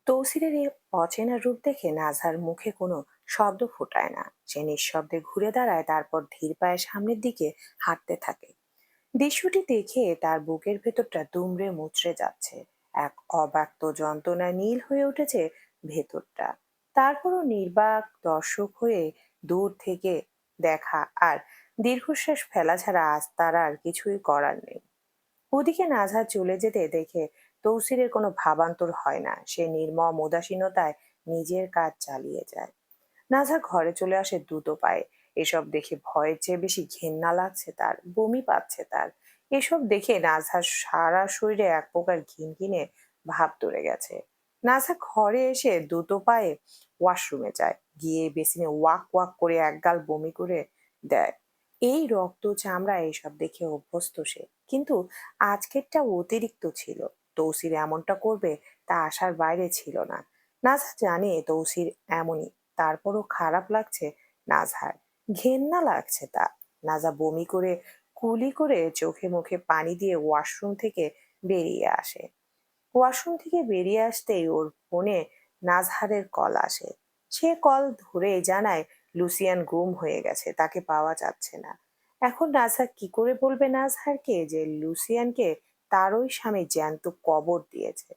তৌসিরের এই অচেনা রূপ দেখে নাজহার মুখে কোনো শব্দ ফোটায় না। সে নিঃশব্দে ঘুরে দাঁড়ায়, তারপর ধীর পায়ে সামনের দিকে হাঁটতে থাকে। দৃশ্যটি দেখে তার বুকের ভেতরটা দুমড়ে মুচড়ে যাচ্ছে। এক অব্যক্ত যন্ত্রণায় নীল হয়ে উঠেছে ভেতরটা। তারপরও নির্বাক দর্শক হয়ে দূর থেকে দেখা আর দীর্ঘশ্বাস ফেলা ছাড়া আজ তার আর কিছুই করার নেই। ওদিকে নাজহাত চলে যেতে দেখে তৌসিরের কোনো ভাবান্তর হয় না। সে নির্মম উদাসীনতায় নিজের কাজ চালিয়ে যায়। নাজহা ঘরে চলে আসে দ্রুত পায়ে। এসব দেখে ভয়ের চেয়ে বেশি ঘেন্না লাগছে তার, বমি পাচ্ছে তার। এসব দেখে নাজহার সারা শরীরে এক প্রকার ঘিনঘিনে ভাব ধরে গেছে। নাজহা ঘরে এসে দ্রুত পায়ে ওয়াশরুমে যায়, গিয়ে বেসিনে ওয়াক ওয়াক করে একগাল বমি করে দেয়। এই রক্ত চামড়া এসব দেখে অভ্যস্ত সে, কিন্তু আজকেরটা অতিরিক্ত ছিল। তৌসির এমনটা করবে তা আশার বাইরে ছিল না। নাজহা জানে তৌসির এমনই, তারপরও খারাপ লাগছে নাজহার, ঘেন্না লাগছে তা। নাজা বমি করে কুলি করে চোখে মুখে পানি দিয়ে ওয়াশরুম থেকে বেরিয়ে আসে। ওয়াশরুম থেকে বেরিয়ে আসতেই ওর ফোনে নাজহারের কল আসে। সে কল ধরে জানায় লুসিয়ান গুম হয়ে গেছে, তাকে পাওয়া যাচ্ছে না। এখন নাজহার কি করে বলবে নাজহারকে যে লুসিয়ানকে তার ওই স্বামী জ্যান্ত কবর দিয়েছে?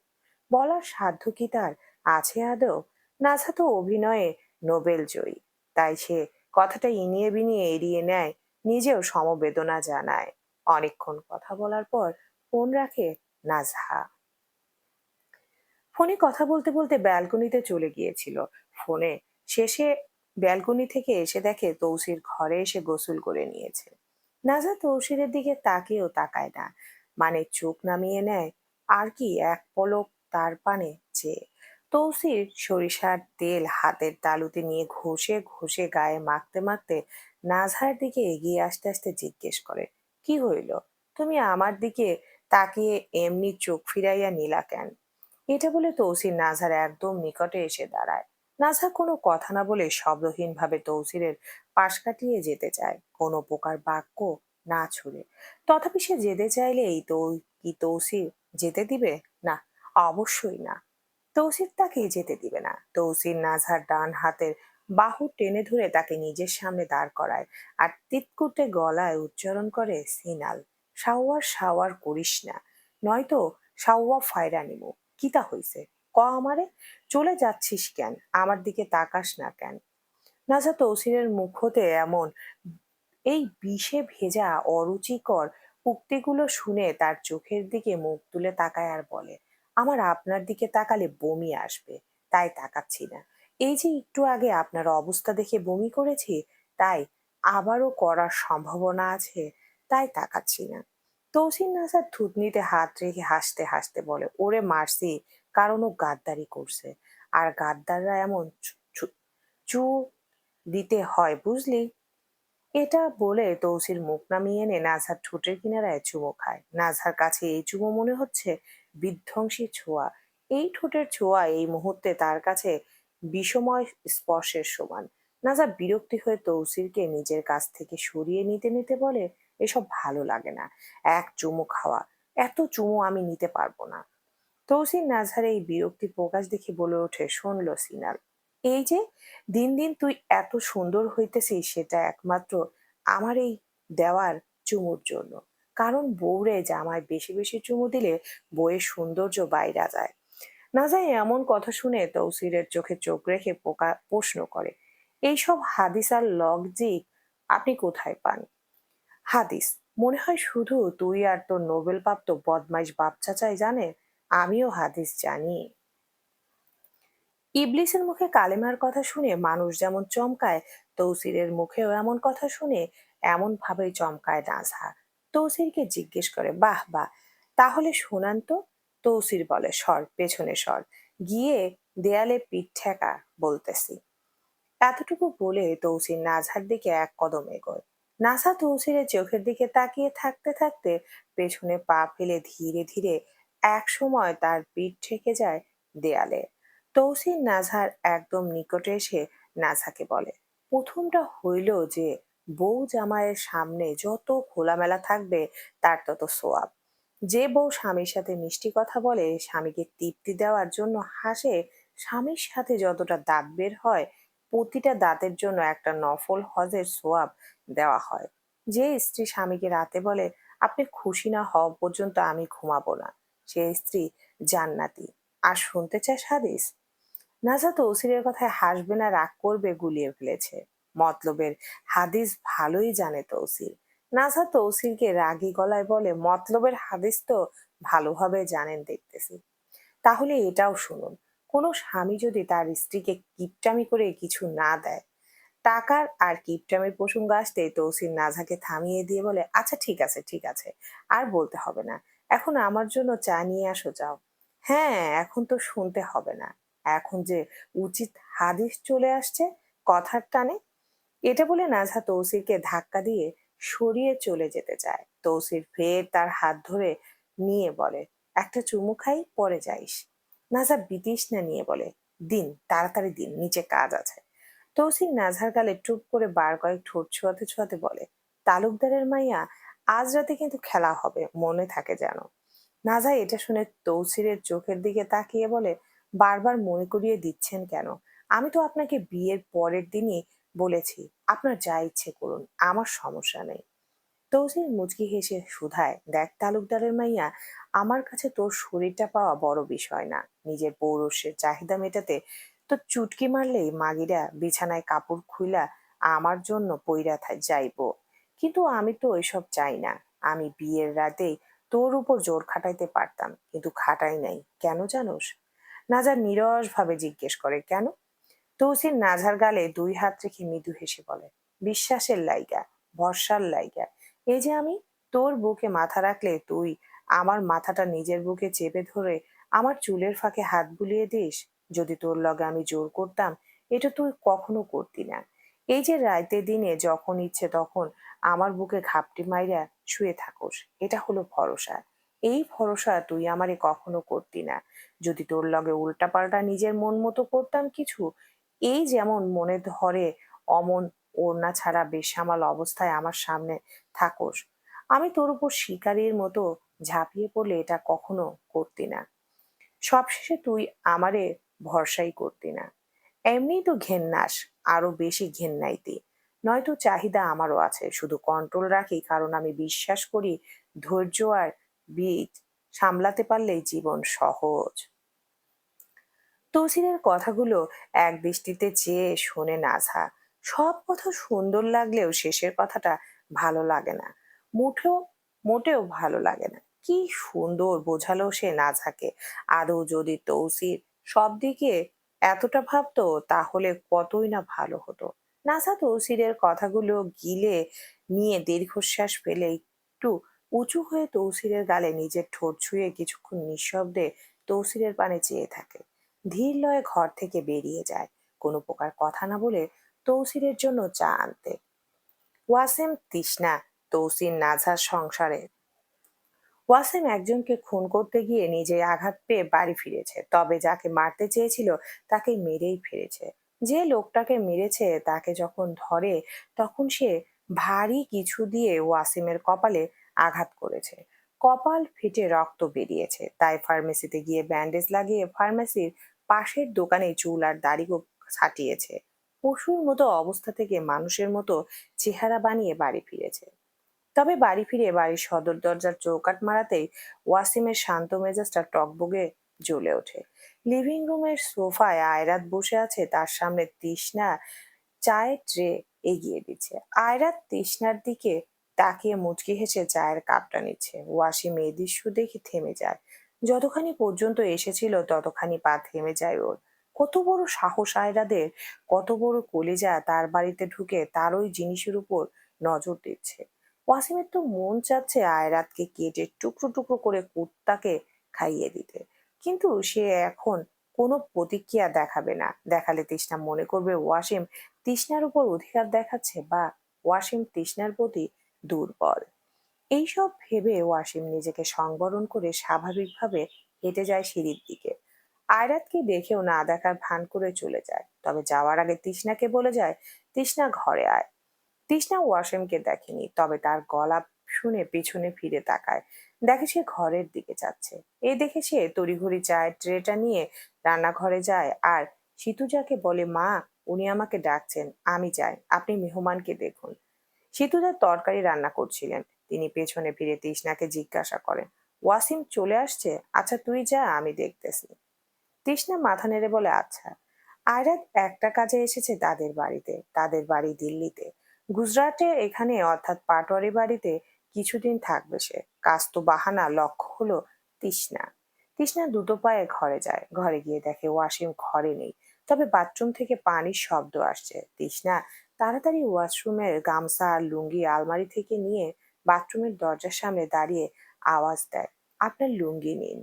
বলার সাধ্য কি তার আছে আদৌ? নাজহা তো অভিনয়ে নোবেল জয়ী, তাই সে কথাটা ইনিয়ে বিনিয়ে এড়িয়ে নেয়, নিজেও সমবেদনা জানায়। অনেকক্ষণ কথা বলার পর ফোন রাখে নাজহা। ফোনে কথা বলতে বলতে ব্যালকনিতে চলে গিয়েছিল। ফোনে শেষে ব্যালকনি থেকে এসে দেখে তৌসির ঘরে এসে গোসল করে নিয়েছে। নাজা তৌসিরের দিকে তাকিয়েও তাকায় না, মানে চোখ নামিয়ে নেয় আর কি এক পলক তার পানে চেয়ে। তৌসির সরিষার তেল হাতের তালুতে নিয়ে ঘষে ঘষে গায়ে মাখতে মাখতে নাজহার দিকে এগিয়ে আসতে আসতে জিজ্ঞেস করে, কি হইল? তুমি আমার দিকে তাকিয়ে এমনি চোখ ফিরাইয়া নিলা কেন? এটা বলে তৌসির নাজহার একদম নিকটে এসে দাঁড়ায়। নাজহা কোনো কথা না বলে শব্দহীন ভাবে তৌসিরের পাশ কাটিয়ে যেতে চায়, কোনো প্রকার বাক্য না ছুড়ে। তথাপি সে যেতে চাইলেই কি তৌসির যেতে দিবে? না, অবশ্যই না। তৌসির তাকে যেতে দিবে না। তৌসির নাজহার ডান হাতের বাহু টেনে ধরে তাকে নিজের সামনে দাঁড় করায় আর তিতকুটে গলায় উচ্চারণ করে, সিনাল, শাওয়ার শাওয়ার করিস না, নয়তো শাওয়া ফায়রা নিমু। কিতা হইছে ক আমারে? চলে যাচ্ছিস কেন? আমার দিকে তাকাস না কেন? নাজা তৌসিরের মুখ হতে এমন এই বিষে ভেজা অরুচিকর উক্তিগুলো শুনে তার চোখের দিকে মুখ তুলে তাকায় আর বলে, আমার আপনার দিকে তাকালে বমি আসবে, তাই তাকাচ্ছি না। এই যে একটু আগে আপনার অবস্থা দেখে বমি করেছি, তাই আবারও করার সম্ভাবনা আছে, তাই তাকাচ্ছি না। তৌসির নাজার থুতনিতে হাত রেখে হাসতে হাসতে বলে, ওরে মারছি, কারণ ও গাদ্দারি করছে। আর গাদ্দাররা এমন চু দিতে হয়, বুঝলি? এটা বলে তৌসির মুখ নামিয়ে এনে নাজহার ঠোঁটের কিনারায় চুমো খায়। নাজহার কাছে এই চুমো মনে হচ্ছে বিধ্বংসী ছোঁয়া। এই ঠোঁটের ছোঁয়া এই মুহূর্তে তার কাছে বিষময় স্পর্শের সমান। নাজা বিরক্তি হয়ে তৌসিরকে নিজের কাছ থেকে সরিয়ে নিতে নিতে বলে, এসব ভালো লাগে না, এক চুমো খাওয়া, এত চুমো আমি নিতে পারবো না। তৌসির নাজহার এই বিরক্তি প্রকাশ দেখে বলে ওঠে, শোনলো সিনাল, এই যে দিন দিন তুই এত সুন্দর হইতেছিস, সেটা একমাত্র আমার এই দেওয়ার চুমুর জন্য। কারণ বউরে জামায় বেশি বেশি চুমু দিলে বউয়ের সৌন্দর্য বাইরা যায়। নাজা এমন কথা শুনে তৌসিরের চোখে চোখ রেখে প্রশ্ন করে, এইসব হাদিস আর লজিক আপনি কোথায় পান? হাদিস? মনে হয় শুধু তুই আর তোর নোবেল প্রাপ্ত বদমাইশ বাপ চাচাই জানে। আমিও হাদিস জানি। ইবলিসের মুখে কালেমার কথা শুনে মানুষ যেমন চমকায়, তৌসিরের মুখেও এমন কথা শুনে এমন ভাবেই চমকায় নাজহা। তৌসিরকে জিজ্ঞেস করে, বাহ বাহ, তাহলে শোনান তো। তৌসির বলে, সর পেছনে সর, গিয়ে দেয়ালে পিঠ ঠেকা, বলতেছি। এতটুকু বলে তৌসির নাজহার দিকে এক কদম এগোয়। নাজহা তৌসিরের চোখের দিকে তাকিয়ে থাকতে থাকতে পেছনে পা ফেলে ধীরে ধীরে এক সময় তার পিঠ ঠেকে যায় দেয়ালে। তৌসির নাজহার একদম নিকটে এসে নাজহাকে বলে, প্রথমটা হইল যে বউ জামাইয়ের সামনে যত খোলামেলা থাকবে তার তত সোয়াব। যে বউ স্বামীর সাথে মিষ্টি কথা বলে, স্বামীকে তৃপ্তি দেওয়ার জন্য হাসে, স্বামীর সাথে যতটা দাঁত বের হয় প্রতিটা দাঁতের জন্য একটা নফল হজের সোয়াব দেওয়া হয়। যে স্ত্রী স্বামীকে রাতে বলে আপনি খুশি না হওয়া পর্যন্ত আমি ঘুমাবো না, সে স্ত্রী জান্নাতি। আর শুনতে চায় হাদিস? নাজা তৌসিরের কথায় হাসবে না রাগ করবে গুলিয়ে ফেলেছে। মতলবের হাদিস ভালোই জানে তৌসির। নাজা তৌসিরকে রাগী গলায় বলে, মতলবের হাদিস তো ভালোভাবে জানেন দেখতেছি। তাহলে এটাও শুনুন, কোনো স্বামী যদি তার স্ত্রীকে কিপটামি করে কিছু না দেয়। টাকার আর কিপটামির প্রসঙ্গ আসতে তৌসির নাজহাকে থামিয়ে দিয়ে বলে, আচ্ছা ঠিক আছে ঠিক আছে, আর বলতে হবে না, এখন আমার জন্য চা নিয়ে আসো যাও। হ্যাঁ, এখন তো শুনতে হবে না, এখন যে উচিত হাদিস চলে আসছে কথার টানে। এটা বলে নাজহা তৌসিরকে ধাক্কা দিয়ে সরিয়ে চলে যেতে চায়। তৌসির ফের তার হাত ধরে নিয়ে বলে, একটা চুমু খাই পরে যাইস। নাজহা বিতৃষ্ণা নিয়ে বলে, দিন তাড়াতাড়ি দিন, নিচে কাজ আছে। তৌসির নাজহার গালে টুপ করে বার কয়েক ঠোঁট ছোঁয়াতে ছোঁয়াতে বলে, তালুকদারের মাইয়া, আজ রাতে কিন্তু খেলা হবে, মনে থাকে যেন। নাজা এটা শুনে তৌসিরের চোখের দিকে তাকিয়ে বলে, বারবার মনে করিয়ে দিচ্ছেন কেন? আমি তো আপনাকে বিয়ের পরের দিনই বলেছি আপনার যা ইচ্ছে করুন, আমার সমস্যা নেই। তৌসির মুচকি হেসে শুধায়, দেখ তালুকদারের মাইয়া, আমার কাছে তোর শরীরটা পাওয়া বড় বিষয় না। নিজের পৌরুষের চাহিদা মেটাতে তো চুটকি মারলেই মাগিরা বিছানায় কাপড় খুইলা আমার জন্য পইরা যাইবো। কিন্তু আমি তো এসব চাই না। আমি বিয়ের রাতেই তোর উপর জোর খাটাইতে পারতাম, কিন্তু খাটাই নাই। কেন জানোস? নাজার নিরস ভাবে জিজ্ঞেস করে, কেন? তৌসির নাঝার গালে দুই হাত রেখে মৃদু হেসে বলে, বিশ্বাসের লাইগা, ভরসার লাইগা। এই যে আমি তোর বুকে মাথা রাখলে তুই আমার মাথাটা নিজের বুকে চেপে ধরে আমার চুলের ফাঁকে হাত বুলিয়ে দিস। যদি তোর লগে আমি জোর করতাম, এটা তুই কখনো করতি না। এই যে রাইতে দিনে যখন ইচ্ছে তখন আমার বুকে ঘাপটি মাইরা শুয়ে থাকোস, এটা হলো ভরসা। এই ভরসা তুই আমারে কখনো করতি না। যদি তোর লগে উল্টাপাল্টা নিজের মন মতো করতাম কিছু, এই যেমন মনে ধরে অমন ওড়না ছাড়া বেসামাল অবস্থায় আমার সামনে থাকোস, আমি তোর উপর শিকারীর মতো ঝাঁপিয়ে পড়লে এটা কখনো করতি না। সবশেষে তুই আমারে ভরসাই করতি না। এমনি তো ঘেন্নাস, আরো বেশি ঘেন্নাইতি। নয়তো চাহিদা আমারও আছে, শুধু কন্ট্রোল রাখি কারণ আমি বিশ্বাস করি ধৈর্য আর বীজ সামলাতে পারলেই জীবন সহজ। তৌসিরের কথাগুলো এক দৃষ্টিতে চেয়ে শোনে নাজহা। সব কথা সুন্দর লাগলেও শেষের কথাটা ভালো লাগে না। মুঠেও মোটেও ভালো লাগে না। কি সুন্দর বোঝালো সে নাজহাকে। আদৌ যদি তৌসির সব দিকে এতটা ভাবতো তাহলে কতই না ভালো হতো। নাজহা তৌসিরের কথাগুলো গিলে নিয়ে দীর্ঘশ্বাস ফেলে একটু উঁচু হয়ে তৌসিরের গালে নিজের ঠোঁট ছুঁয়ে কিছুক্ষণ নিঃশব্দে তৌসিরের পানে চেয়ে থাকে। ধীর লয়ে ঘর থেকে বেরিয়ে যায়, কোনো প্রকার কথা না বলে তৌসিরের জন্য চা আনতে। ওয়াসিম তৃষ্ণা তৌসির নাঝার সংসারে। ওয়াসিম একজনকে খুন করতে গিয়ে নিজে আঘাত পেয়ে বাড়ি ফিরেছে, তবে যাকে মারতে চেয়েছিল তাকে মেরেই ফেলেছে। যে লোকটাকে মেরেছে তাকে যখন ধরে তখন সে ভারী কিছু দিয়ে ওয়াসিমের কপালে আঘাত করেছে। কপাল ফেটে রক্ত বেরিয়েছে, তাই ফার্মেসিতে গিয়ে ব্যান্ডেজ লাগিয়ে ফার্মেসির পাশের দোকানে চুল আর দাড়ি ছাটিয়েছে। পশুর মতো অবস্থা থেকে মানুষের মতো চেহারা বানিয়ে বাড়ি ফিরেছে। তবে বাড়ি ফিরে বাড়ির সদর দরজার চৌকাঠ মারাতেই ওয়াসিমের শান্ত মেজাজটা টগবগে জ্বলে ওঠে। লিভিং রুমের সোফায় আয়রাত বসে আছে, তার সামনে তৃষ্ণা চায়ের ট্রে এগিয়ে দিচ্ছে। আয়রাত তৃষ্ণার দিকে তাকিয়ে মুচকি হেসে চায়ের কাপটা নিচ্ছে। ওয়াসিম এই দৃশ্য দেখে থেমে যায়। যতখানি পর্যন্ত এসেছিল ততখানি পা থেমে যায় ওর। কত বড় সাহস আয়রাদের, কত বড় কলিজা তার বাড়িতে ঢুকে তার ওই জিনিসের উপর নজর দিচ্ছে। ওয়াসিমের তো মন চাচ্ছে আয়রাতকে কেটে টুকরো টুকরো করে কুত্তাকে খাইয়ে দিতে, কিন্তু সে এখন কোনো প্রতিক্রিয়া দেখাবে না। দেখালে তৃষ্ণা মনে করবে ওয়াসিম তৃষ্ণার উপর অধিকার দেখাচ্ছে, বা ওয়াসিম তৃষ্ণার প্রতি দুর্বল। এইসব ভেবে ওয়াসিম নিজেকে সংবরণ করে স্বাভাবিকভাবে হেঁটে যায় সিঁড়ির দিকে। আয়রাতকে দেখেও না দেখার ভান করে চলে যায়, তবে যাওয়ার আগে তৃষ্ণাকে বলে যায়, তৃষ্ণা ঘরে আয়। তৃষ্ণা ওয়াসিমকে দেখেনি, তবে তার গলা শুনে পিছনে ফিরে তাকায়। দেখে সে ঘরের দিকে যাচ্ছে। এই দেখে সে তড়িঘড়ি চায়ের ট্রেটা নিয়ে রান্নাঘরে যায় আর সিতুজাকে বলে, মা, উনি আমাকে ডাকছেন, আমি যাই, আপনি মেহমানকে দেখুন। সিতুজা তরকারি রান্না করছিলেন। তিনি পেছনে ফিরে তৃষ্ণাকে জিজ্ঞাসা করেন, ওয়াসিম চলে আসছে? আচ্ছা তুই যা, আমি দেখতেছি। তৃষ্ণা মাথা নেড়ে বলে, আচ্ছা। আয়রাত একটা কাজে এসেছে তাদের বাড়িতে, তাদের বাড়ি দিল্লিতে। গুজরাটে এখানে অর্থাৎ পাটোয়ারি বাড়িতে কিছুদিন থাকবে সে। কাজ তো বাহানা, লক্ষ্য হলো তৃষ্ণা। তৃষ্ণা দ্রুত পায়ে ঘরে যায়। ঘরে গিয়ে দেখে ওয়াসিম ঘরে নেই, তবে বাথরুম থেকে পানির শব্দ আসছে। তৃষ্ণা তাড়াতাড়ি ওয়াশরুমের গামছা আর লুঙ্গি আলমারি থেকে নিয়ে বাথরুমের দরজার সামনে দাঁড়িয়ে আওয়াজ দেয়, আপনার লুঙ্গি নিন।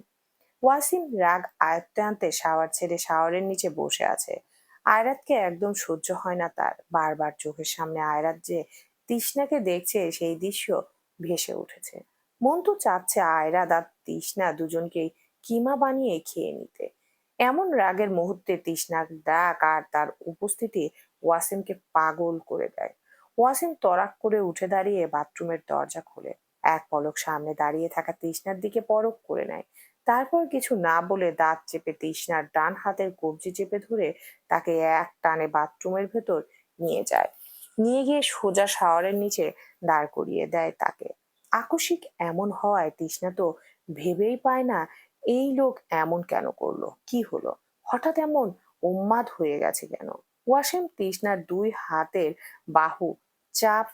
ওয়াসিম রাগ আয়ত্তে আনতে শাওয়ার ছেড়ে শাওয়ারের নিচে বসে আছে। আয়রাতকে একদম সহ্য হয় না তার। বারবার চোখের সামনে আয়রাত যে তৃষ্ণাকে দেখছে সেই দৃশ্য ভেসে উঠেছে। মন তো চাচ্ছে আয়রাত আর তৃষ্ণা দুজনকেই কিমা বানিয়ে খেয়ে নিতে। এমন রাগের মুহূর্তে তৃষ্ণার ডাক আর তার উপস্থিতি ওয়াসিমকে পাগল করে দেয়। ওয়াসিম তড়াক করে উঠে দাঁড়িয়ে বাথরুমের দরজা খোলে। এক পলক সামনে দাঁড়িয়ে থাকা তৃষ্ণার দিকে পরখ করে নেয়। তারপর কিছু না বলে দাঁত চেপে তৃষ্ণার ডান হাতের কবজি চেপে ধরে তাকে এক টানে বাথরুমের ভেতর নিয়ে যায়। নিয়ে গিয়ে সোজা শাওয়ারের নিচে দাঁড় করিয়ে দেয় তাকে। আকস্মিক এমন হওয়ায় তৃষ্ণা তো ভেবেই পায় না এই লোক এমন কেন করলো, কি হলো, হঠাৎ এমন উন্মাদ হয়ে গেছে কেন। ওয়াসিম তৃষ্ণার দুই হাতের বাহু চাপ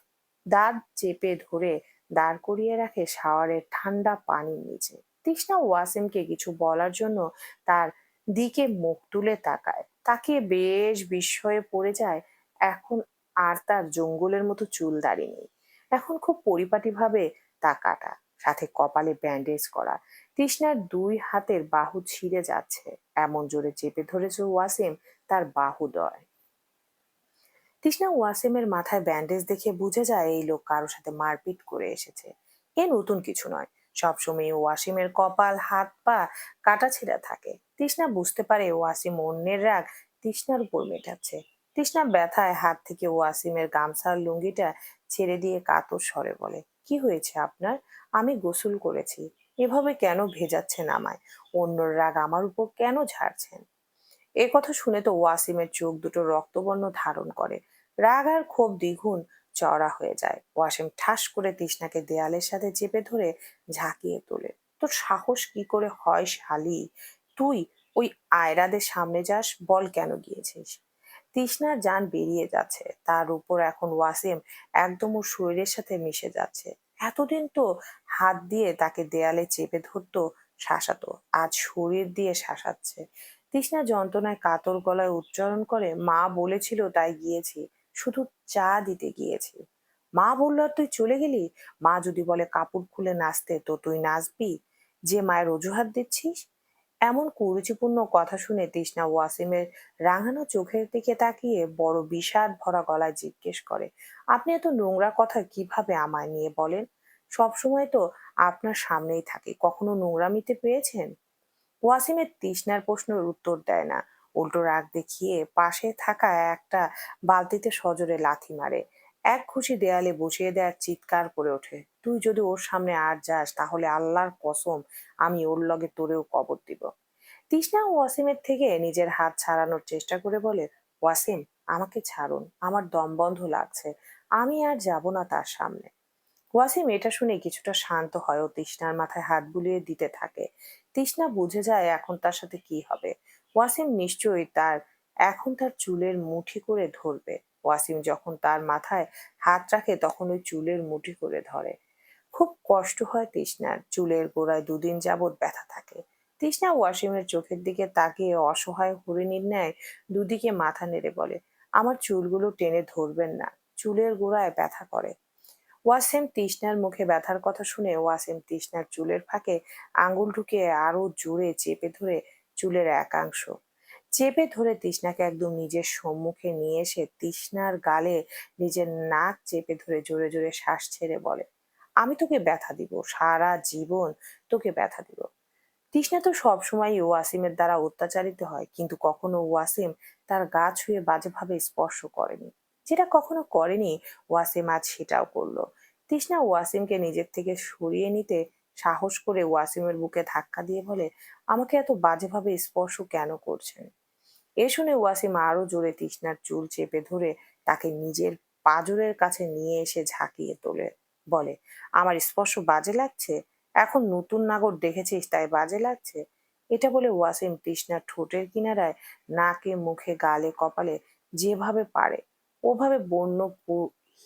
দাঁত চেপে ধরে দাঁড় করিয়ে রাখে শাওয়ারের ঠান্ডা পানির নিচে। তৃষ্ণা ওয়াসিমকে কিছু বলার জন্য তার দিকে মুখ তুলে তাকায়। তাকিয়ে বেশ বিস্ময়ে পড়ে যায়। এখন আর তার জঙ্গলের মতো চুল দাড়ি নেই। এখন খুব পরিপাটিভাবে তা কাটা, সাথে কপালে ব্যান্ডেজ করা। তৃষ্ণার দুই হাতের বাহু ছিঁড়ে যাচ্ছে, এমন জোরে চেপে ধরেছে ওয়াসিম তার বাহুদ্বয়। তৃষ্ণা ওয়াসিমের মাথায় ব্যান্ডেজ দেখে বুঝে যায় এই লোক কারো সাথে মারপিট করে এসেছে। এ নতুন কিছু নয়, সবসময় ওয়াসিমের কপাল, হাত পা কাটা ছিঁড়া থাকে। তৃষ্ণা বুঝতে পারে ওয়াসিম অন্যের রাগ তৃষ্ণার উপর মেটাচ্ছে। তৃষ্ণা ব্যথায় হাত থেকে ওয়াসিমের গামছার লুঙ্গিটা ছেড়ে দিয়ে কাতর স্বরে বলে, কি হয়েছে আপনার? আমি গোসল করেছি, এভাবে কেন ভেজাচ্ছেন আমায়? অন্যর রাগ আমার উপর কেন ঝাড়ছেন? এ কথা শুনে তো ওয়াসিমের চোখ দুটো রক্তবর্ণ ধারণ করে। রাগ আর ক্ষোভ দ্বিগুণ চড়া হয়ে যায়। ওয়াসিম ঠাস করে তৃষ্ণাকে দেয়ালের সাথে চেপে ধরে ঝাঁকিয়ে তোলে। তোর সাহস কি করে হয় শালি, তুই ওই আয়রাদের সামনে যাস? বল কেন গিয়েছিস? তৃষ্ণার জান বেরিয়ে যাচ্ছে, তার উপর এখন ওয়াসিম একদম ওর শরীরের সাথে মিশে যাচ্ছে। এতদিন তো হাত দিয়ে তাকে দেয়ালে চেপে ধরতো, শাসাতো, আজ শরীর দিয়ে শাসাচ্ছে। তৃষ্ণা যন্ত্রণায় কাতর গলায় উচ্চারণ করে, মা বলেছিল তাই গিয়েছি, শুধু চা দিতে গিয়েছি। মা বলল আর তুই চলে গেলি? মা যদি বলে কাপড় খুলে নাচতে, তো তুই নাচবি? যে মায়ের অজুহাত দিচ্ছিস? এমন কুরুচিপূর্ণ কথা শুনে তৃষ্ণা ওয়াসিমের রাঙানো চোখের দিকে তাকিয়ে বড় বিষাদ ভরা গলায় জিজ্ঞেস করে, আপনি এত নোংরা কথা কিভাবে আমায় নিয়ে বলেন? সবসময় তো আপনার সামনেই থাকি, কখনো নোংরামিতে পেয়েছেন? ওয়াসিমের তৃষ্ণার প্রশ্নের উত্তর দেয় না, উল্টো রাগ দেখিয়ে পাশে থাকা একটা বালতিতে সজোরে লাথি মারে। এক ঘুষি দেয়ালে বসিয়ে দেয়ার চিৎকার করে ওঠে, তুই যদি ওর সামনে আর যাস তাহলে আল্লাহর কসম আমি ওর লগে তোরেও কবর দিব। তৃষ্ণা ওয়াসিমের থেকে নিজের হাত ছাড়ানোর চেষ্টা করে বলে, ওয়াসিম, আমাকে ছাড়ুন, আমার দম বন্ধ লাগছে, আমি আর যাব না তার সামনে। ওয়াসিম এটা শুনে কিছুটা শান্ত হয় ও তৃষ্ণার মাথায় হাত বুলিয়ে দিতে থাকে। তৃষ্ণা বুঝে যায় এখন তার সাথে কি হবে। ওয়াসিম নিশ্চয়ই এখন তার চুলের মুঠি করে ধরবে। ওয়াসিম যখন তার মাথায় হাত রাখে তখন ওই চুলের মুঠি করে ধরে। খুব কষ্ট হয় তৃষ্ণার, চুলের গোড়ায় দুদিন যাবৎ ব্যথা থাকে। তৃষ্ণা ওয়াসিমের চোখের দিকে তাকিয়ে অসহায় হরিণীর ন্যায় দুদিকে মাথা নেড়ে বলে, আমার চুলগুলো টেনে ধরবেন না, চুলের গোড়ায় ব্যথা করে। ওয়াসিম তৃষ্ণার মুখে ব্যথার কথা শুনে ওয়াসিম তৃষ্ণার চুলের ফাঁকে আঙ্গুল ঢুকিয়ে আরো জোরে চেপে ধরে চুলের একাংশ চেপে ধরে তৃষ্ণাকে একদম নিজের সম্মুখে নিয়ে এসে তৃষ্ণার গালে নিজের নাক চেপে ধরে জোরে জোরে শ্বাস ছেড়ে বলে, আমি তোকে ব্যথা দিব, সারা জীবন তোকে ব্যথা দিব। তৃষ্ণা তো সবসময় ওয়াসিমের দ্বারা অত্যাচারিত হয়, কিন্তু কখনো ওয়াসিম তার গা ছুঁয়ে বাজেভাবে স্পর্শ করেনি। যেটা কখনো করেনি ওয়াসিম আজ সেটাও করলো। তৃষ্ণা ওয়াসিমকে নিজের থেকে সরিয়ে নিতে সাহস করে ওয়াসিমের বুকে ধাক্কা দিয়ে বলে, আমাকে এত বাজেভাবে স্পর্শ কেন করছেন? এ শুনে ওয়াসিম আরো জোরে তৃষ্ণার চুল চেপে ধরে তাকে নিজের পাঁজরের কাছে নিয়ে এসে ঝাঁকিয়ে তোলে, বলে, আমার স্পর্শ বাজে লাগছে? এখন নতুন নাগর দেখেছিস তাই বাজে লাগছে? এটা বলে ওয়াসিম তৃষ্ণার ঠোঁটের কিনারায়, নাকে, মুখে, গালে, কপালে যেভাবে পারে ওভাবে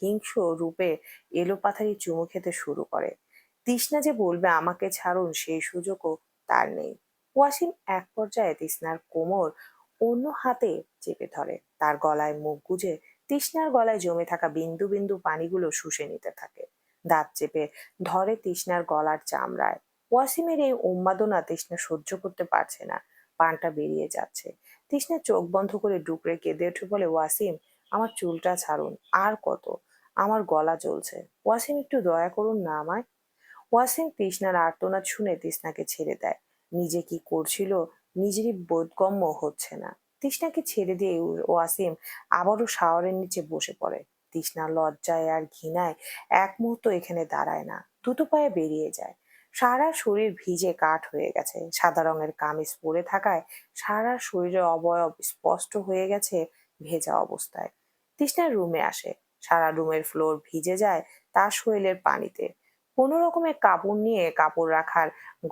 হিংস্র রূপে এলোপাথারি চুমু খেতে শুরু করে। তৃষ্ণা যে বলবে আমাকে ছাড়ুন সেই সুযোগও তার নেই। ওয়াসিম এক পর্যায়ে তৃষ্ণার কোমর অন্য হাতে চেপে ধরে, তার গলায় মুখ গুজে তৃষ্ণার গলায় জমে থাকা বিন্দু বিন্দু পানিগুলো শুষে নিতে থাকে। দাঁত চেপে ধরে তৃষ্ণার গলার চামড়ায়। ওয়াসিমের এই উন্মাদনা তৃষ্ণা সহ্য করতে পারছে না, পানটা বেরিয়ে যাচ্ছে। তৃষ্ণা চোখ বন্ধ করে ডুকরে কেঁদে উঠে বলে, ওয়াসিম, আমার চুলটা ছাড়ুন, আর কত, আমার গলা জ্বলছে, ওয়াসিম একটু দয়া করুন না আমায়। ওয়াসিম তৃষ্ণার আর্তনাদ শুনে তৃষ্ণাকে ছেড়ে দেয়। নিজে কি করছিল নিজেরই বোধগম্য হচ্ছে না। তৃষ্ণাকে ছেড়ে দিয়ে ওয়াসিম আবারও শাওয়ারের নিচে বসে পড়ে। তৃষ্ণা লজ্জায় আর ঘৃণায় এক মুহূর্ত এখানে দাঁড়ায় না, দ্রুত পায়ে বেরিয়ে যায়। সারা শরীর ভিজে কাঠ হয়ে গেছে, সাদা রঙের কামিজ পরে থাকায় সারা শরীরের অবয়ব স্পষ্ট হয়ে গেছে ভেজা অবস্থায়। তৃষ্ণার রুমে আসে, সারা রুমের ফ্লোর ভিজে যায় তার শরীরের পানিতে। কোনো রকমে কাপড় নিয়ে কাপড় রাখার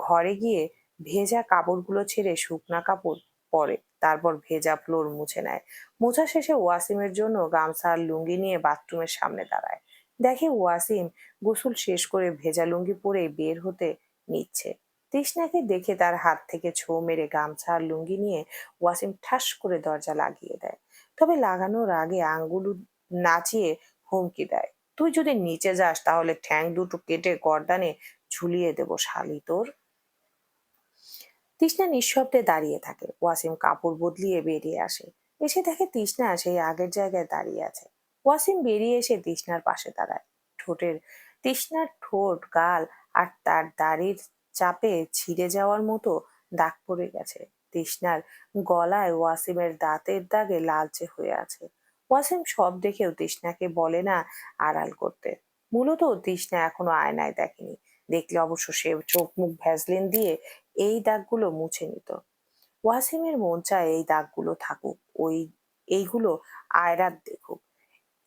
ঘরে গিয়ে ভেজা কাপড়গুলো ছেড়ে শুকনা কাপড় পরে, তারপর ভেজা ফ্লোর মুছে নেয়। মোছা শেষে ওয়াসিমের জন্য গামছা আর লুঙ্গি নিয়ে বাথরুমের সামনে দাঁড়ায়। দেখে ওয়াসিম গোসল শেষ করে ভেজা লুঙ্গি পরে বের হতে নিচ্ছে। তৃষ্ণাকে দেখে তার হাত থেকে ছো মেরে গামছা আর লুঙ্গি নিয়ে ওয়াসিম ঠাস করে দরজা লাগিয়ে দেয়। তবে লাগানোর আগে আঙ্গুল নাচিয়ে হুমকি দেয়, তুই যদি নিচে যাস তাহলে ঠ্যাং দুটো কেটে গর্দানে ঝুলিয়ে দেব শালি তোর। তৃষ্ণা নিঃশব্দে দাঁড়িয়ে থাকে। ওয়াসিম কাপড় বদলিয়ে বেরিয়ে আসে, এসে দেখে তৃষ্ণা সেই আগের জায়গায় দাঁড়িয়ে আছে। ওয়াসিম বেরিয়ে এসে তৃষ্ণার পাশে দাঁড়ায়। ঠোঁটের তৃষ্ণার ঠোঁট, গাল আর তার দাড়ির চাপে ছিঁড়ে যাওয়ার মতো দাগ পড়ে গেছে। তৃষ্ণার গলায় ওয়াসিমের দাঁতের দাগে লালচে হয়ে আছে। ওয়াসিম সব দেখেও তৃষ্ণাকে বলে না আড়াল করতে। মূলত তৃষ্ণা এখনো আয়নায় দেখেনি, দেখলে অবশ্য সে চোখ মুখ ভ্যাসলিন দিয়ে এই দাগগুলো মুছে নিত। ওয়াসিমের মন চায় এই দাগগুলো থাকুক, এইগুলো আয়রাত দেখুক।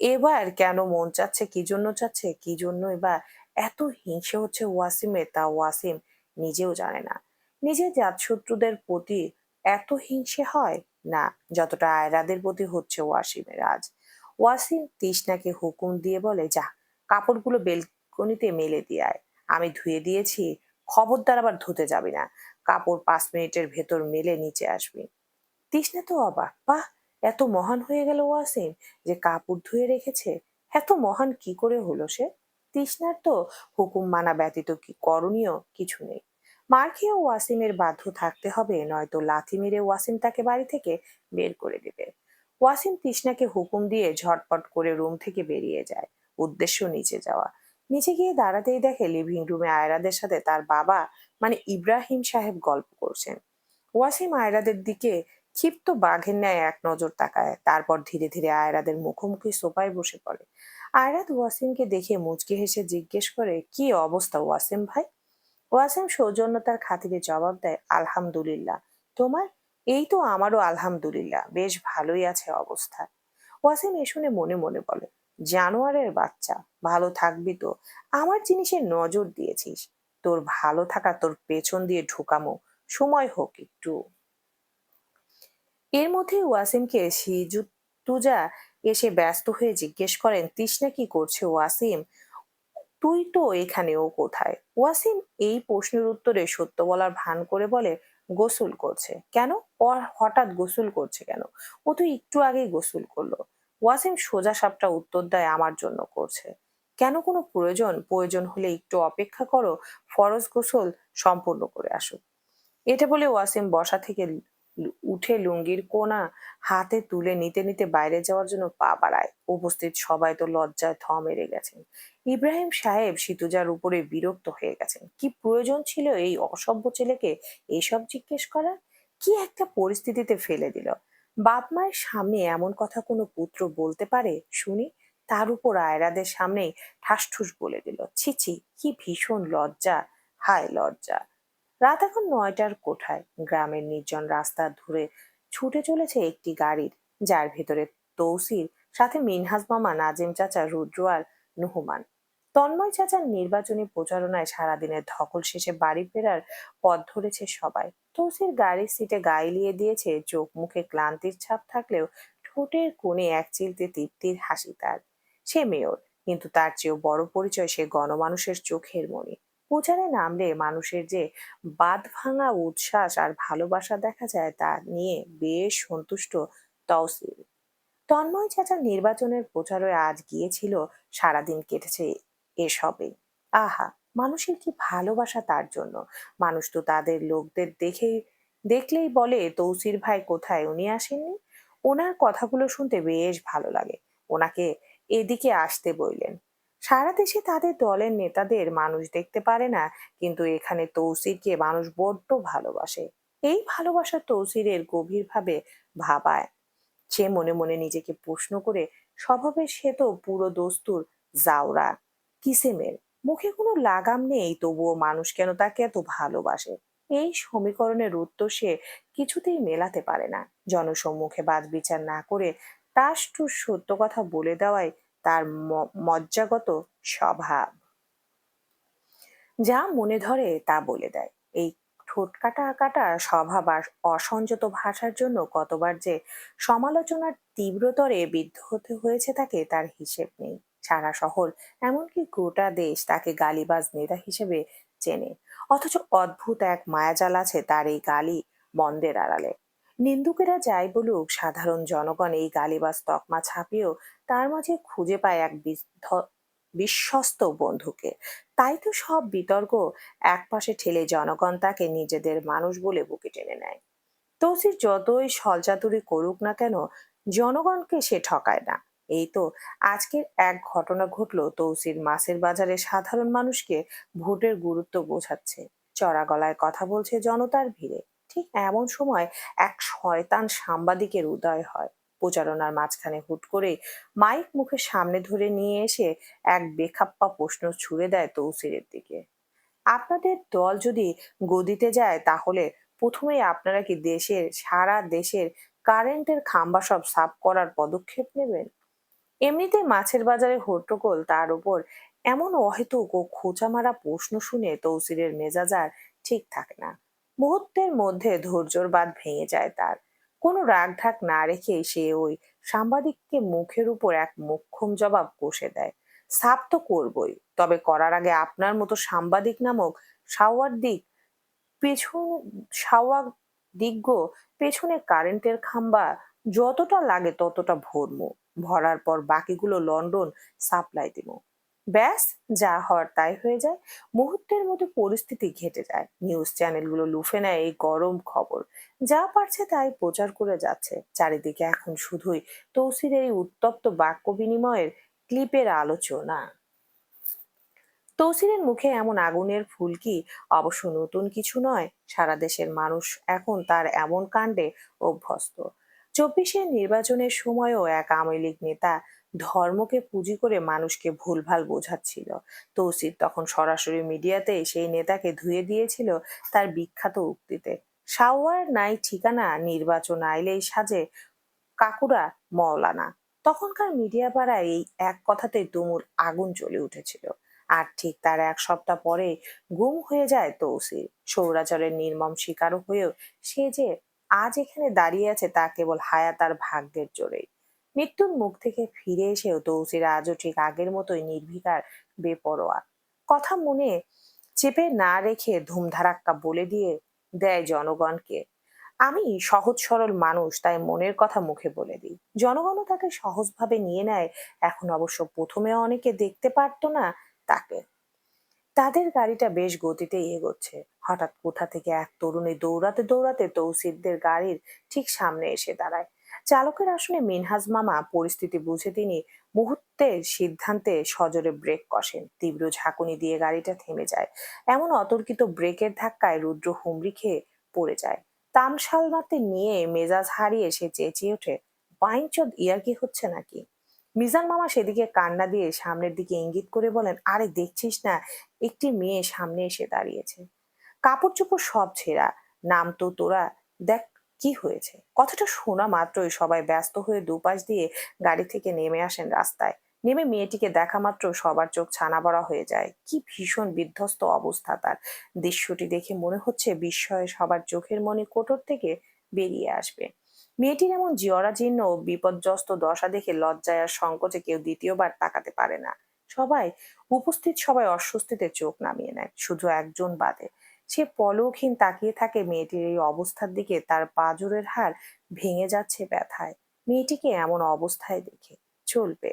এবার কেন মন চাচ্ছে, কি জন্য চাচ্ছে, কি জন্য এবার এত হিংসে হচ্ছে ওয়াসিমের, তা ওয়াসিম নিজেও জানে না। নিজের জাতশত্রুদের প্রতি এত হিংসে হয় না যতটা আয়রাদের প্রতি হচ্ছে ওয়াসিমের আজ। ওয়াসিম তৃষ্ণাকে হুকুম দিয়ে বলে, যা কাপড়গুলো বেলকনিতে মেলে দিয়ে আয়, আমি ধুয়ে দিয়েছি, খবরদার আবার ধুতে যাবি না, কাপড় 5 মিনিটের ভেতর মেলে নিচে আসবি। তৃষ্ণা তো অবাক, বাহ, এত মহান হয়ে গেল ওয়াসিম যে কাপড় ধুয়ে রেখেছে। এত মহান কি করে হলো সে? তৃষ্ণার তো হুকুম মানা ব্যতীত কি করণীয় কিছু নেই। মার খেয়েও ওয়াসিমের বাধ্য থাকতে হবে, নয়তো লাথি মেরে ওয়াসিম তাকে বাড়ি থেকে বের করে দেবে। ওয়াসিম তৃষ্ণাকে হুকুম দিয়ে ঝটপট করে রুম থেকে বেরিয়ে যায়, উদ্দেশ্য নিচে যাওয়া। নিচে গিয়ে দাঁড়াতেই দেখে লিভিং রুমে আয়রাদের সাথে তার বাবা মানে ইব্রাহিম সাহেব গল্প করছেন। ওয়াসিম আয়রাদের দিকে ক্ষিপ্ত বাঘের ন্যায় এক নজর তাকায়, তারপর ধীরে ধীরে আয়রাদের মুখোমুখি সোফায় বসে পড়ে। আয়রাত ওয়াসিমকে দেখে মুচকি হেসে জিজ্ঞেস করে, কি অবস্থা ওয়াসিম ভাই? ওয়াসিম সৌজন্যতার খাতিরে জবাব দেয়, আলহামদুলিল্লাহ, তোমার? এই তো আমারও আলহামদুলিল্লাহ, বেশ ভালোই আছে অবস্থা। ওয়াসিম এ শুনে মনে মনে বলে, জানোয়ারের বাচ্চা, ভালো থাকবি তো, আমার জিনিসে নজর দিয়েছিস, তোর ভালো থাকা তোর পেছন দিয়ে ঢুকামো, সময় হোক একটু। এর মধ্যে ওয়াসিমকে তুজা এসে ব্যস্ত হয়ে জিজ্ঞেস করেন, তৃষ্ণা কি করছে ওয়াসিম? তুই তো এখানে, ও কোথায়? ওয়াসিম এই প্রশ্নের উত্তরে সত্য বলার ভান করে বলে, গোসল করছে। কেন? ও হঠাৎ গোসল করছে কেন? ও তো একটু আগেই গোসল করলো। ওয়াসিম সোজা সাপটা উত্তর দেয়, আমার জন্য করছে। কেন, কোনো প্রয়োজন? প্রয়োজন হলে একটু অপেক্ষা করো, ফরজ গোসল সম্পূর্ণ করে আসুক। এটা বলে ওয়াসিম বসা থেকে উঠে লুঙ্গির কোনা হাতে তুলে নিতে নিতে বাইরে যাওয়ার জন্য পা বাড়ায়। উপস্থিত সবাই তো লজ্জায় থ মেরে গেছেন। ইব্রাহিম সাহেব সিতুজার উপরে বিরক্ত হয়ে গেছেন। কি প্রয়োজন ছিল এই অসভ্য ছেলেকে এইসব জিজ্ঞেস করার? কি একটা পরিস্থিতিতে ফেলে দিল। বাপ মায়ের সামনে এমন কথা কোনো পুত্র বলতে পারে শুনি? তার উপর আয়রাদের সামনেই ঠাসঠুস বলে দিল। ছি ছি, কি ভীষণ লজ্জা। হায় লজ্জা! রাত এখন ৯টার কোঠায়। গ্রামের নির্জন রাস্তা ধরে ছুটে চলেছে একটি গাড়ির, যার ভেতরে তৌসির, সাথে মিনহাজ মামা, নাজিম চাচা, রুদ্র আর নুহমান। তন্ময় চাচার নির্বাচনী প্রচারণায় সারাদিনের ধকল শেষে বাড়ি ফেরার পথ ধরেছে সবাই। তৌসির গাড়ির সিটে গায়ে দিয়েছে, চোখ মুখে ক্লান্তির ছাপ থাকলেও ঠোঁটের কোণে এক চিলতে তৃপ্তির হাসি তার। সে মেয়র, কিন্তু তার চেয়েও বড় পরিচয় সে গণমানুষের চোখের মণি। প্রচারে নামলে মানুষের যে বাঁধভাঙা উচ্ছ্বাস আর ভালোবাসা দেখা যায়, তা নিয়ে বেশ সন্তুষ্ট তওসিল। তন্ময় চাচার নির্বাচনের প্রচারে আজ গিয়েছিল, সারাদিন কেটেছে এসবে। আহা, মানুষের কি ভালোবাসা তার জন্য! মানুষ তো তাদের লোকদের দেখলেই বলে, তৌসির ভাই কোথায়, উনি আসেননি? ওনার কথাগুলো শুনতে বেশ ভালো লাগে। ওনাকে এদিকে আসতে বললেন। সারা দেশে তাদের দলের নেতাদের মানুষ দেখতে পারে না, কিন্তু এখানে তৌসিরকে মানুষ বড্ড ভালোবাসে। এই ভালোবাসা তৌসিরের গভীরভাবে ভাবায়। সে মনে মনে নিজেকে প্রশ্ন করে, স্বভাবে সে তো পুরো দস্তুর, জাউরা কিসেমের, মুখে কোনো লাগাম নেই, তবুও মানুষ কেন তাকে এত ভালোবাসে? এই সমীকরণের উত্তর সে কিছুতেই মেলাতে পারে না। জনসম্মুখে বাদ বিচার না করে টাসটুস সত্য কথা বলে দেওয়াই তার মজ্জাগত স্বভাব। যা মনে ধরে তা বলে দেয়। এই ঠোঁট কাটা কাটা স্বভাব আর অসংযত ভাষার জন্য কতবার যে সমালোচনার তীব্রতরে বিদ্ধ হতে হয়েছে তাকে, তার হিসেব নেই। সারা শহর, এমনকি গোটা দেশ তাকে গালিবাজ নেতা হিসেবে চেনে। অথচ অদ্ভুত এক মায়াজাল আছে তার এই গালি মন্দের আড়ালে। নিন্দুকেরা যাই বলুক, সাধারণ জনগণ এই গালিবাজ তকমা ছাপিয়েও তার মাঝে খুঁজে পায় এক বিশ্বস্ত বন্ধুকে। তাই তো সব বিতর্ক একপাশে ঠেলে জনগণ তাকে নিজেদের মানুষ বলে বুকে টেনে নেয়। তৌসির যতই ছলচাতুরি করুক না কেন, জনগণকে সে ঠকায় না। এই তো আজকের এক ঘটনা ঘটলো, তৌসির মাছের বাজারে সাধারণ মানুষকে ভোটের গুরুত্ব বোঝাচ্ছে, চড়া গলায় কথা বলছে জনতার ভিড়ে। ঠিক এমন সময় এক শয়তান সাংবাদিকের উদয় হয়। প্রচারণার মাঝখানে হুট করে মাইক মুখের সামনে ধরে নিয়ে এসে এক বেখাপ্পা প্রশ্ন ছুড়ে দেয় তৌসিরের দিকে। আপনাদের দল যদি গদিতে যায়, তাহলে প্রথমেই আপনারা কি সারা দেশের কারেন্টের খাম্বা সব সাফ করার পদক্ষেপ নেবেন? এমনিতে মাছের বাজারে হট্টগোল, তার উপর এমন অহেতুক ও খোঁচা মারা প্রশ্ন শুনে তৌসিরের মেজাজ আর ঠিক থাকে না। মুহূর্তের মধ্যে ধৈর্যের বাঁধ ভেঙে যায় তার। কোনো রাগ ঢাক না রেখে সে ওই সাংবাদিককে মুখের উপর এক মোক্ষম জবাব কষে দেয়। সাফ তো করবই, তবে করার আগে আপনার মতো সাংবাদিক নামক সাওয়ার দিক পেছন সাওয়াদিগ্য পেছনে কারেন্টের খাম্বা যতটা লাগে ততটা ভরমু, ভরার পর বাকিগুলো লন্ডন সাপ্লাই দিব। ব্যাস, যা হওয়ার তাই হয়ে যায়। মুহূর্তের মধ্যে পরিস্থিতি ঘেটে যায়। নিউজ চ্যানেলগুলো লুফে নেয় এই গরম খবর। যা পারছে তাই প্রচার করে যাচ্ছে। চারিদিকে এখন শুধুই তৌসির এই উত্তপ্ত বাক্য বিনিময়ের ক্লিপের আলোচনা। তৌসিরের মুখে এমন আগুনের ফুলকি অবশ্য নতুন কিছু নয়। সারা দেশের মানুষ এখন তার এমন কাণ্ডে অভ্যস্ত। ২৪-এর নির্বাচনের সময়ও এক আওয়ামী লীগ নেতা ধর্মকে পুঁজি করে মানুষকে ভুলভাল বোঝাচ্ছিল। তৌসির তখন সরাসরি মিডিয়াতে সেই নেতাকে ধুয়ে দিয়েছিল তার বিখ্যাত উক্তিতে, সাওয়ার নাই ঠিকানা, নির্বাচন আইলেই সাজে কাকুরা মওলানা। তখনকার মিডিয়া পাড়ায় এই এক কথাতেই তুমুল আগুন জ্বলে উঠেছিল। আর ঠিক তার এক সপ্তাহ পরে গুম হয়ে যায় তৌসির। স্বৈরাচারের নির্মম শিকারও হয়েও সে যে আজ এখানে দাঁড়িয়ে আছে, তা কেবল হায়াত আর ভাগ্যের জোরেই। মৃত্যুর মুখ থেকে ফিরে এসেও তৌসির আজও ঠিক আগের মতোই নির্বিকার, বেপরোয়া। কথা মনে চেপে না রেখে ধুমধারাক্কা বলে দিয়ে দেয় জনগণকে, আমি সহজ সরল মানুষ, তাই মনের কথা মুখে বলে দিই। জনগণও তাকে সহজভাবে নিয়ে নেয়। এখন অবশ্য প্রথমে অনেকে দেখতে পারতো না তাকে। তাদের গাড়িটা বেশ গতিতে এগোচ্ছে। হঠাৎ কোথা থেকে এক তরুণী দৌড়াতে দৌড়াতে তৌসিফদের গাড়ির ঠিক সামনে এসে দাঁড়ায়। চালকের আসনে মিনহাজ মামা। পরিস্থিতি বুঝে তিনি মুহূর্তের সিদ্ধান্তে সজোরে ব্রেক কষেন। তীব্র ঝাঁকুনি দিয়ে গাড়িটা থেমে যায়। এমন অতর্কিত ব্রেকের ধাক্কায় রুদ্র হুমড়ি খেয়ে পড়ে যায়। তামসালমাতে নিয়ে মেজাজ হারিয়ে সে চেঁচিয়ে ওঠে, বাইঞ্চোদ, ইয়ার্কি হচ্ছে নাকি? মিজান মামা সেদিকে কান্না দিয়ে সামনের দিকে ইঙ্গিত করে বলেন, আরে দেখছিস না, একটি মেয়ে সামনে এসে দাঁড়িয়েছে, কাপড় চোপড় সব ছেঁড়া, নাম তো তোরা, দেখ কি হয়েছে। কথাটা শোনা মাত্রই সবাই ব্যস্ত হয়ে দুপাশ দিয়ে গাড়ি থেকে নেমে আসেন রাস্তায়। নেমে মেয়েটিকে দেখা মাত্র সবার চোখ ছানা বড়া হয়ে যায়। কি ভীষণ বিধ্বস্ত অবস্থা তার। দৃশ্যটি দেখে মনে হচ্ছে বিস্ময়ে সবার চোখের মনি কোটর থেকে বেরিয়ে আসবে। মেয়েটির এমন জরাজীর্ণ ও বিপর্যস্ত দশা দেখে লজ্জায় আর সংকোচে কেউ দ্বিতীয়বার তাকাতে পারে না। সবাই উপস্থিত সবাই অস্বস্তিতে চোখ নামিয়ে নেয়, শুধু একজন বাদে। সে পলকহীন তাকিয়ে থাকে মেয়েটির এই অবস্থার দিকে, তার পাঁজরের হাড় ভেঙে যাচ্ছে ব্যথায়। মেয়েটিকে এমন অবস্থায় দেখে চলবে?